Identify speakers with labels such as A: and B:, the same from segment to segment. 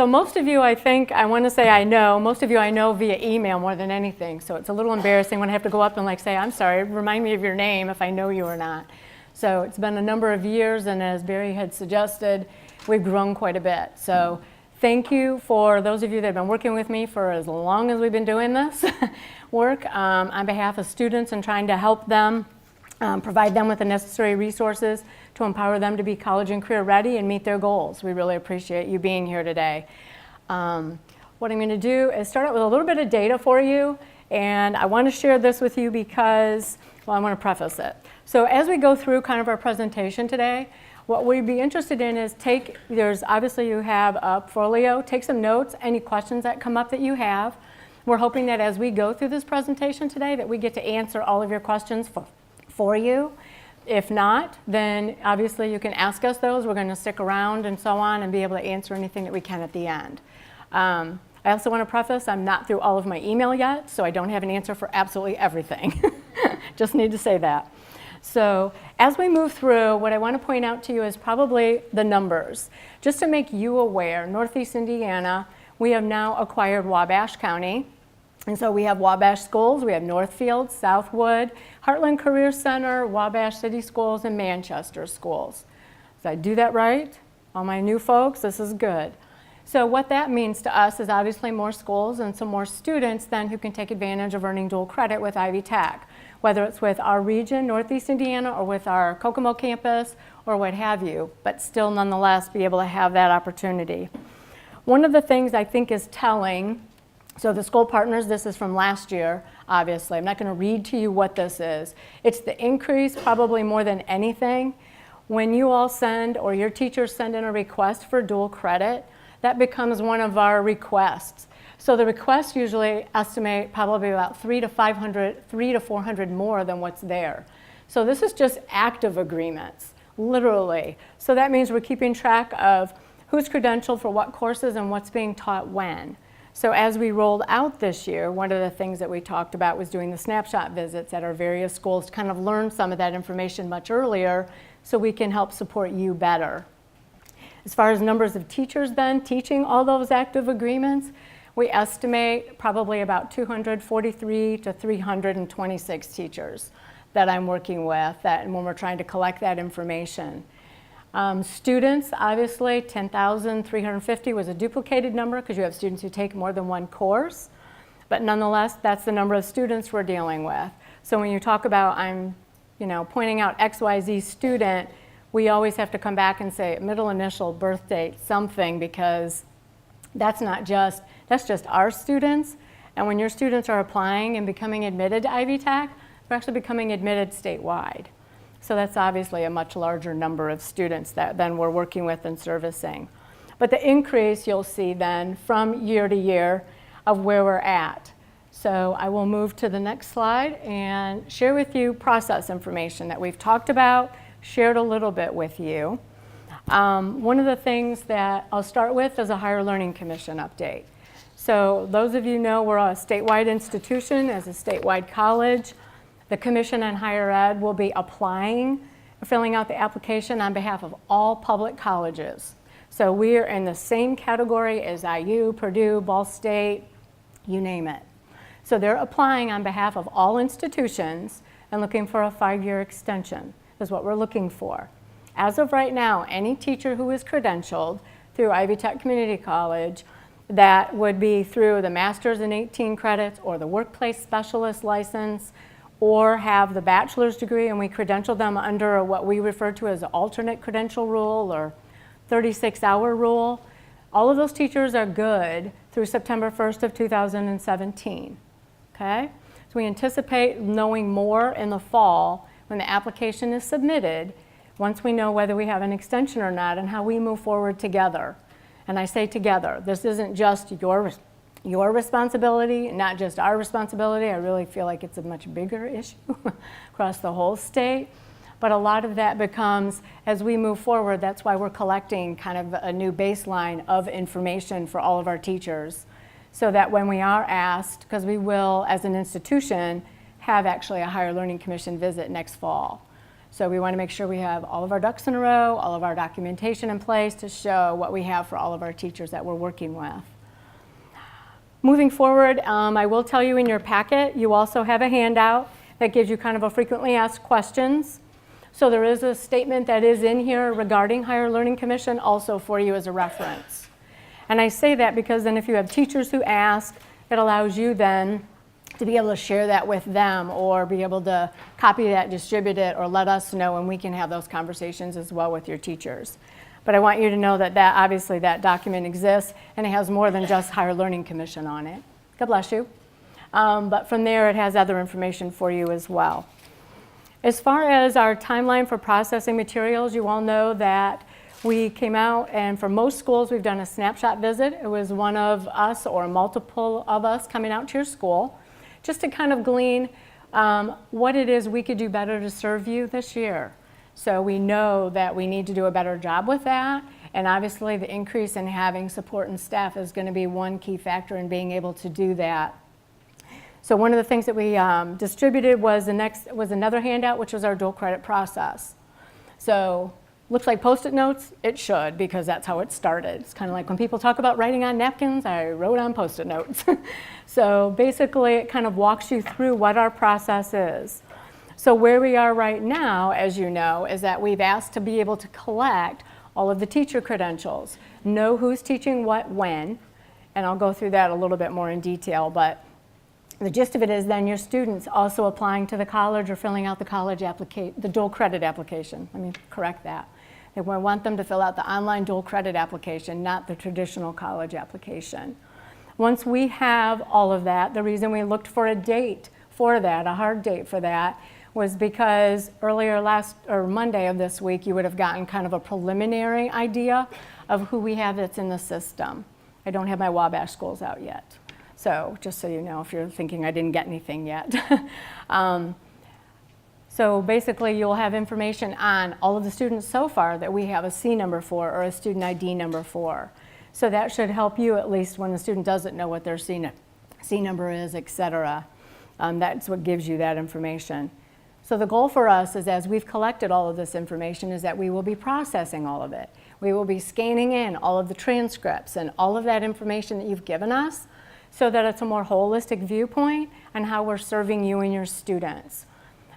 A: So most of you, I think, I want to say I know, most of you I know via email more than anything. So it's a little embarrassing when I have to go up and like say, I'm sorry, remind me of your name if I know you or not. So it's been a number of years, and as Barry had suggested, we've grown quite a bit. So thank you for those of you that have been working with me for as long as we've been doing this work on behalf of students and trying to help them, provide them with the necessary resources to empower them to be college and career ready and meet their goals. We really appreciate you being here today. What I'm going to do is start out with a little bit of data for you, and I want to share this with you because, well, I want to preface it. So as we go through kind of our presentation today, what we'd be interested in is obviously you have a portfolio, take some notes, any questions that come up that you have. We're hoping that as we go through this presentation today that we get to answer all of your questions for you. If not, then obviously you can ask us those. We're going to stick around and so on and be able to answer anything that we can at the end. I also want to preface, I'm not through all of my email yet, so I don't have an answer for absolutely everything. Just need to say that. So as we move through, what I want to point out to you is probably the numbers. Just to make you aware, Northeast Indiana, we have now acquired Wabash County. And so we have Wabash Schools, we have Northfield, Southwood, Heartland Career Center, Wabash City Schools, and Manchester Schools. Did I do that right? All my new folks, this is good. So what that means to us is obviously more schools and some more students then who can take advantage of earning dual credit with Ivy Tech, whether it's with our region, Northeast Indiana, or with our Kokomo campus, or what have you, but still nonetheless be able to have that opportunity. One of the things I think is telling, so the school partners, this is from last year, obviously. I'm not going to read to you what this is. It's the increase, probably more than anything. When you all send, or your teachers send in a request for dual credit, that becomes one of our requests. So the requests usually estimate probably about 300 to 400 more than what's there. So this is just active agreements, literally. So that means we're keeping track of who's credentialed for what courses and what's being taught when. So as we rolled out this year, one of the things that we talked about was doing the snapshot visits at our various schools to kind of learn some of that information much earlier so we can help support you better. As far as numbers of teachers then teaching all those active agreements, we estimate probably about 243 to 326 teachers that I'm working with when we're trying to collect that information. Students, obviously, 10,350 was a duplicated number because you have students who take more than one course, but nonetheless, that's the number of students we're dealing with. So when you talk about I'm pointing out XYZ student, we always have to come back and say middle initial, birth date, something, because that's just our students. And when your students are applying and becoming admitted to Ivy Tech, they're actually becoming admitted statewide. So that's obviously a much larger number of students than we're working with and servicing. But the increase you'll see then from year to year of where we're at. So I will move to the next slide and share with you process information that we've talked about, shared a little bit with you. One of the things that I'll start with is a Higher Learning Commission update. So those of you know we're a statewide institution as a statewide college. The Commission on Higher Ed will be filling out the application on behalf of all public colleges. So we are in the same category as IU, Purdue, Ball State, you name it. So they're applying on behalf of all institutions and looking for a 5-year extension is what we're looking for. As of right now, any teacher who is credentialed through Ivy Tech Community College, that would be through the Master's in 18 credits or the Workplace Specialist license, or have the bachelor's degree, and we credential them under what we refer to as the alternate credential rule or 36-hour rule. All of those teachers are good through September 1st of 2017, okay? So we anticipate knowing more in the fall when the application is submitted, once we know whether we have an extension or not and how we move forward together. And I say together, this isn't just your responsibility, not just our responsibility. I really feel like it's a much bigger issue across the whole state. But a lot of that becomes, as we move forward, that's why we're collecting kind of a new baseline of information for all of our teachers, so that when we are asked, because we will, as an institution, have actually a Higher Learning Commission visit next fall. So we want to make sure we have all of our ducks in a row, all of our documentation in place to show what we have for all of our teachers that we're working with. Moving forward, I will tell you in your packet, you also have a handout that gives you kind of a frequently asked questions. So there is a statement that is in here regarding Higher Learning Commission also for you as a reference. And I say that because then if you have teachers who ask, it allows you then to be able to share that with them or be able to copy that, distribute it, or let us know, and we can have those conversations as well with your teachers. But I want you to know that obviously that document exists and it has more than just Higher Learning Commission on it. God bless you. But from there it has other information for you as well. As far as our timeline for processing materials, you all know that we came out and for most schools we've done a snapshot visit. It was one of us or multiple of us coming out to your school just to kind of glean what it is we could do better to serve you this year. So we know that we need to do a better job with that, and obviously the increase in having support and staff is going to be one key factor in being able to do that. So one of the things that we distributed was another handout, which was our dual credit process. So looks like Post-it notes, it should, because that's how it started. It's kind of like when people talk about writing on napkins, I wrote on Post-it notes. So basically it kind of walks you through what our process is. So where we are right now, as you know, is that we've asked to be able to collect all of the teacher credentials, know who's teaching what when, and I'll go through that a little bit more in detail, but the gist of it is then your students also applying to the college or filling out the college the dual credit application. Let me correct that. We want them to fill out the online dual credit application, not the traditional college application. Once we have all of that, the reason we looked for a date for that, a hard date for that, was because earlier Monday of this week, you would have gotten kind of a preliminary idea of who we have that's in the system. I don't have my Wabash schools out yet. So just so you know, if you're thinking I didn't get anything yet. So basically you'll have information on all of the students so far that we have a C number for or a student ID number for. So that should help you at least when the student doesn't know what their C number is, et cetera. That's what gives you that information. So the goal for us is as we've collected all of this information is that we will be processing all of it. We will be scanning in all of the transcripts and all of that information that you've given us so that it's a more holistic viewpoint on how we're serving you and your students.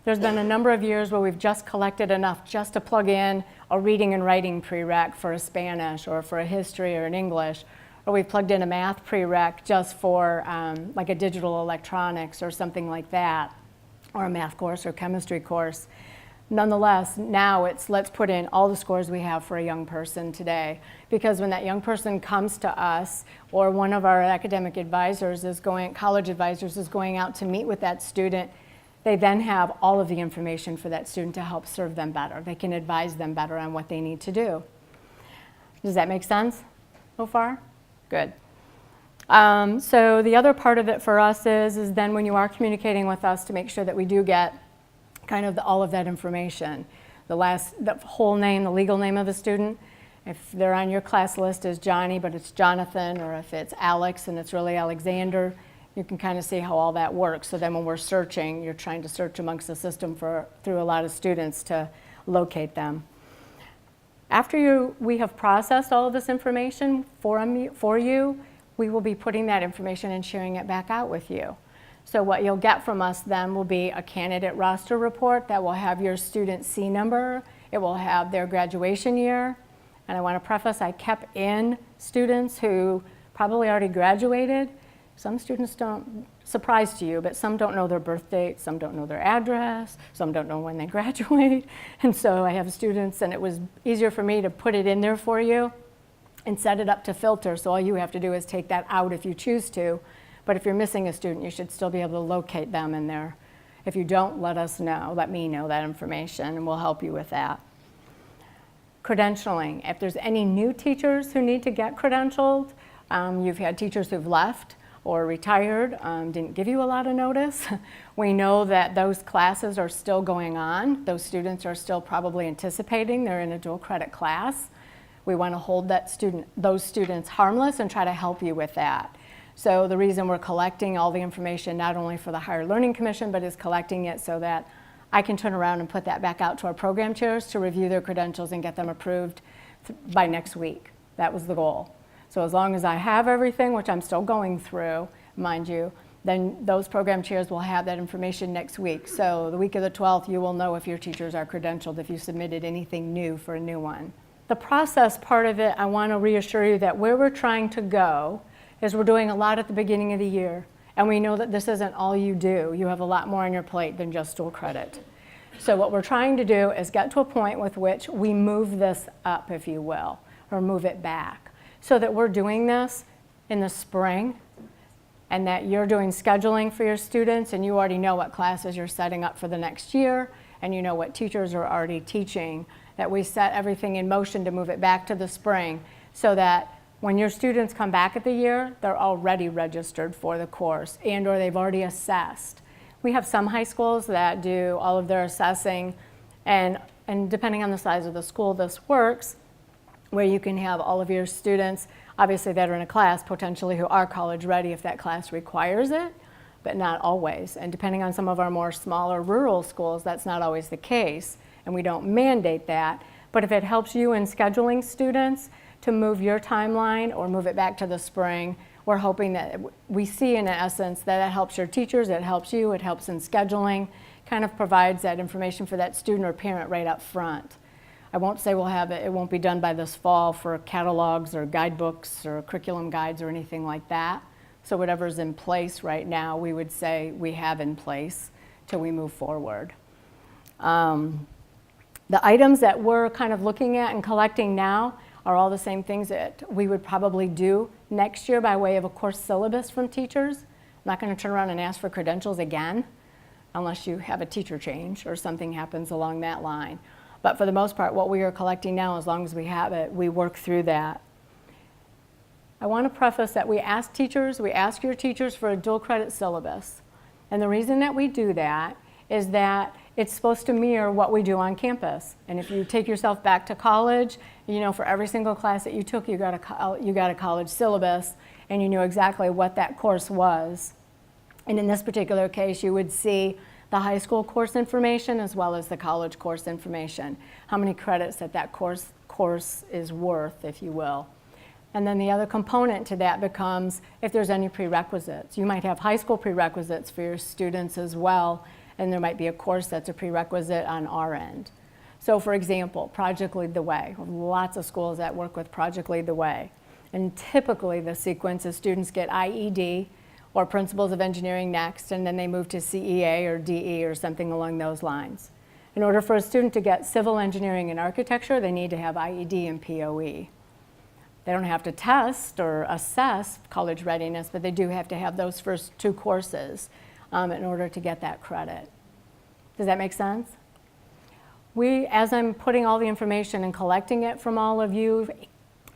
A: There's been a number of years where we've just collected enough just to plug in a reading and writing prereq for a Spanish or for a history or an English, or we've plugged in a math prereq just for like a digital electronics or something like that, or a math course or chemistry course. Nonetheless, now it's let's put in all the scores we have for a young person today, because when that young person comes to us or one of our academic advisors college advisors is going out to meet with that student, they then have all of the information for that student to help serve them better. They can advise them better on what they need to do. Does that make sense so far? Good. So the other part of it for us is then when you are communicating with us to make sure that we do get kind of all of that information. The whole name, the legal name of the student. If they're on your class list as Johnny, but it's Jonathan, or if it's Alex and it's really Alexander, you can kind of see how all that works. So then when we're searching, you're trying to search amongst the system through a lot of students to locate them. After we have processed all of this information for you, we will be putting that information and sharing it back out with you. So what you'll get from us then will be a candidate roster report that will have your student C number. It will have their graduation year. And I want to preface, I kept in students who probably already graduated. Some students don't, surprise to you, but some don't know their birth date, some don't know their address, some don't know when they graduate. And so I have students, and it was easier for me to put it in there for you and set it up to filter. So all you have to do is take that out if you choose to. But if you're missing a student, you should still be able to locate them in there. If you don't, let us know. Let me know that information, and we'll help you with that. Credentialing. If there's any new teachers who need to get credentialed, you've had teachers who've left or retired, didn't give you a lot of notice. We know that those classes are still going on. Those students are still probably anticipating they're in a dual credit class. We want to hold those students harmless and try to help you with that. So the reason we're collecting all the information, not only for the Higher Learning Commission, but is collecting it so that I can turn around and put that back out to our program chairs to review their credentials and get them approved by next week. That was the goal. So as long as I have everything, which I'm still going through, mind you, then those program chairs will have that information next week. So the week of the 12th, you will know if your teachers are credentialed, if you submitted anything new for a new one. The process part of it, I want to reassure you that where we're trying to go is we're doing a lot at the beginning of the year. And we know that this isn't all you do. You have a lot more on your plate than just dual credit. So what we're trying to do is get to a point with which we move this up, if you will, or move it back, so that we're doing this in the spring and that you're doing scheduling for your students and you already know what classes you're setting up for the next year and you know what teachers are already teaching, that we set everything in motion to move it back to the spring so that when your students come back at the year, they're already registered for the course and or they've already assessed. We have some high schools that do all of their assessing and depending on the size of the school, this works, where you can have all of your students, obviously that are in a class potentially who are college ready if that class requires it, but not always. And depending on some of our more smaller rural schools, that's not always the case, and we don't mandate that. But if it helps you in scheduling students to move your timeline or move it back to the spring, we're hoping that we see in essence that it helps your teachers, it helps you, it helps in scheduling, kind of provides that information for that student or parent right up front. I won't say we'll have it, it won't be done by this fall for catalogs or guidebooks or curriculum guides or anything like that. So whatever's in place right now, we would say we have in place till we move forward. The items that we're kind of looking at and collecting now are all the same things that we would probably do next year by way of a course syllabus from teachers. I'm not going to turn around and ask for credentials again unless you have a teacher change or something happens along that line. But for the most part, what we are collecting now, as long as we have it, we work through that. I want to preface that we ask your teachers for a dual credit syllabus. And the reason that we do that is that it's supposed to mirror what we do on campus. And if you take yourself back to college, you know for every single class that you took, you got a college syllabus, and you knew exactly what that course was. And in this particular case, you would see the high school course information as well as the college course information, how many credits that course is worth, if you will. And then the other component to that becomes if there's any prerequisites. You might have high school prerequisites for your students as well, and there might be a course that's a prerequisite on our end. So for example, Project Lead the Way. Lots of schools that work with Project Lead the Way. And typically the sequence is students get IED or Principles of Engineering next, and then they move to CEA or DE or something along those lines. In order for a student to get Civil Engineering and Architecture, they need to have IED and POE. They don't have to test or assess college readiness, but they do have to have those first two courses in order to get that credit. Does that make sense? As I'm putting all the information and collecting it from all of you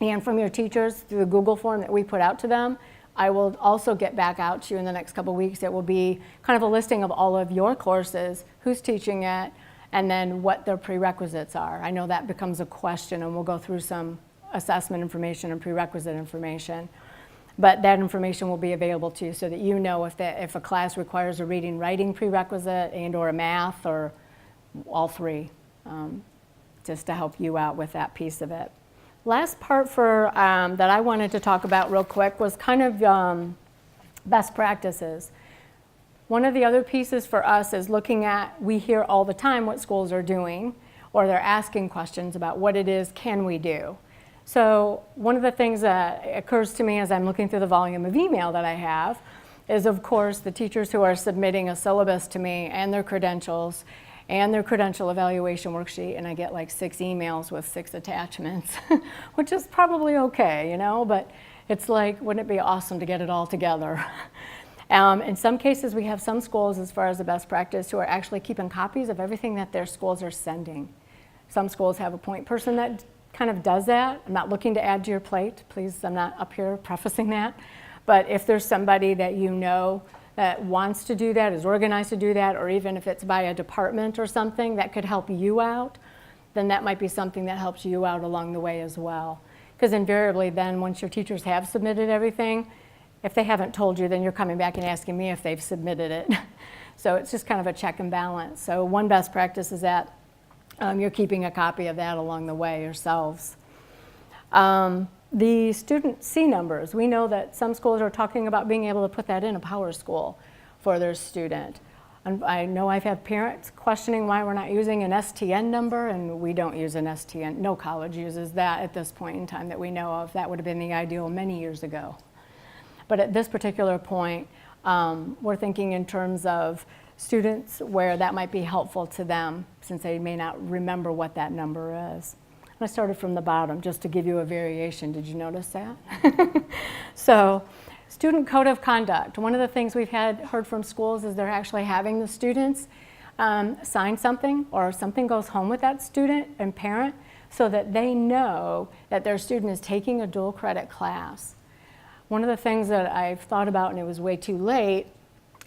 A: and from your teachers through the Google form that we put out to them, I will also get back out to you in the next couple of weeks. It will be kind of a listing of all of your courses, who's teaching it, and then what their prerequisites are. I know that becomes a question, and we'll go through some assessment information and prerequisite information. But that information will be available to you so that you know if a class requires a reading writing prerequisite and or a math or all three, just to help you out with that piece of it. Last part that I wanted to talk about real quick was kind of best practices. One of the other pieces for us is looking at, we hear all the time what schools are doing, or they're asking questions about what it is can we do. So one of the things that occurs to me as I'm looking through the volume of email that I have is, of course, the teachers who are submitting a syllabus to me and their credentials and their credential evaluation worksheet, and I get like 6 emails with 6 attachments, which is probably okay, you know, but it's like, wouldn't it be awesome to get it all together? In some cases, we have some schools, as far as the best practice, who are actually keeping copies of everything that their schools are sending. Some schools have a point person that kind of does that. I'm not looking to add to your plate, please, I'm not up here prefacing that. But if there's somebody that you know that wants to do that, is organized to do that, or even if it's by a department or something that could help you out, then that might be something that helps you out along the way as well. Because invariably then, once your teachers have submitted everything, if they haven't told you, then you're coming back and asking me if they've submitted it. So it's just kind of a check and balance. So one best practice is that you're keeping a copy of that along the way yourselves. The student C numbers, we know that some schools are talking about being able to put that in a power school for their student. And I know I've had parents questioning why we're not using an STN number, and we don't use an STN. No college uses that at this point in time that we know of. That would have been the ideal many years ago. But at this particular point, we're thinking in terms of students where that might be helpful to them since they may not remember what that number is. I started from the bottom just to give you a variation. Did you notice that? So, student code of conduct. One of the things we've heard from schools is they're actually having the students sign something, or something goes home with that student and parent so that they know that their student is taking a dual credit class. One of the things that I've thought about, and it was way too late,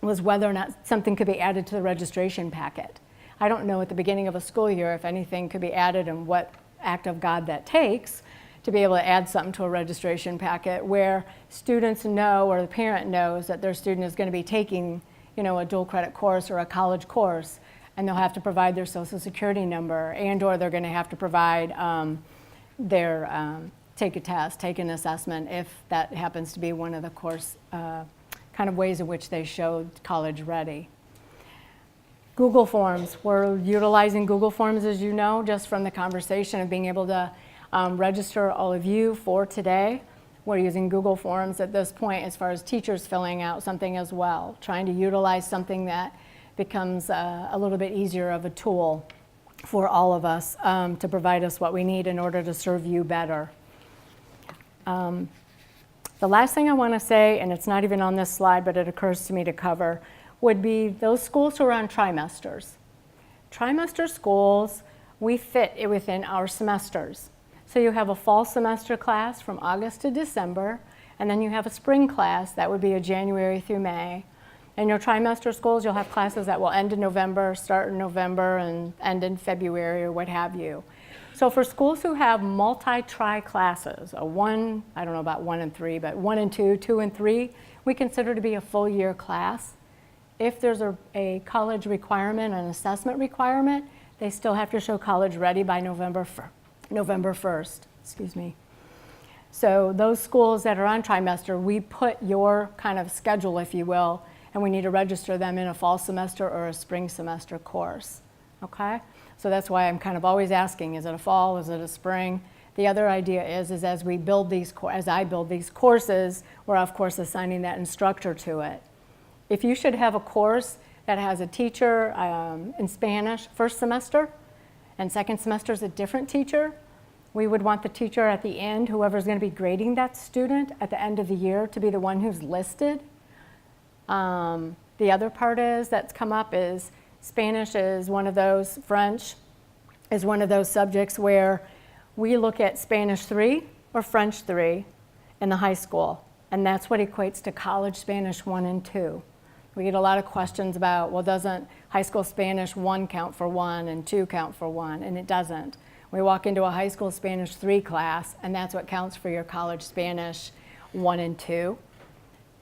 A: was whether or not something could be added to the registration packet. I don't know at the beginning of a school year if anything could be added and what act of God that takes to be able to add something to a registration packet where students know, or the parent knows, that their student is going to be taking, you know, a dual credit course or a college course, and they'll have to provide their social security number, and or they're going to have to provide take a test, take an assessment if that happens to be one of the course kind of ways in which they showed college ready. Google Forms. We're utilizing Google Forms, as you know, just from the conversation of being able to register all of you for today. We're using Google Forms at this point as far as teachers filling out something as well, trying to utilize something that becomes a little bit easier of a tool for all of us to provide us what we need in order to serve you better. The last thing I want to say, and it's not even on this slide, but it occurs to me to cover, would be those schools who are on trimesters. Trimester schools, we fit it within our semesters. So you have a fall semester class from August to December, and then you have a spring class that would be a January through May. In your trimester schools, you'll have classes that will end in November, start in November, and end in February or what have you. So for schools who have multi-tri classes, a one, I don't know about 1 and 3, but 1 and 2, 2 and 3, we consider to be a full year class. If there's a college requirement, an assessment requirement, they still have to show college ready by November 1st. Excuse me. So those schools that are on trimester, we put your kind of schedule, if you will, and we need to register them in a fall semester or a spring semester course. Okay? So that's why I'm kind of always asking, is it a fall, is it a spring? The other idea is as we build these, as I build these courses, we're of course assigning that instructor to it. If you should have a course that has a teacher in Spanish first semester and second semester is a different teacher, we would want the teacher at the end, whoever's going to be grading that student at the end of the year, to be the one who's listed. The other part that's come up is Spanish is one of those, French is one of those subjects where we look at Spanish 3 or French 3 in the high school, and that's what equates to college Spanish 1 and 2. We get a lot of questions about, well, doesn't high school Spanish 1 count for 1 and 2 count for 1? And it doesn't. We walk into a high school Spanish 3 class, and that's what counts for your college Spanish 1 and 2.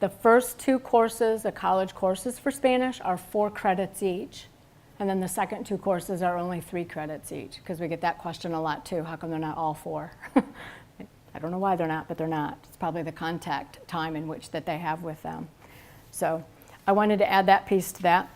A: The first 2 courses, the college courses for Spanish, are 4 credits each. And then the second 2 courses are only 3 credits each, because we get that question a lot too. How come they're not all 4? I don't know why they're not, but they're not. It's probably the contact time in which that they have with them. So I wanted to add that piece to that.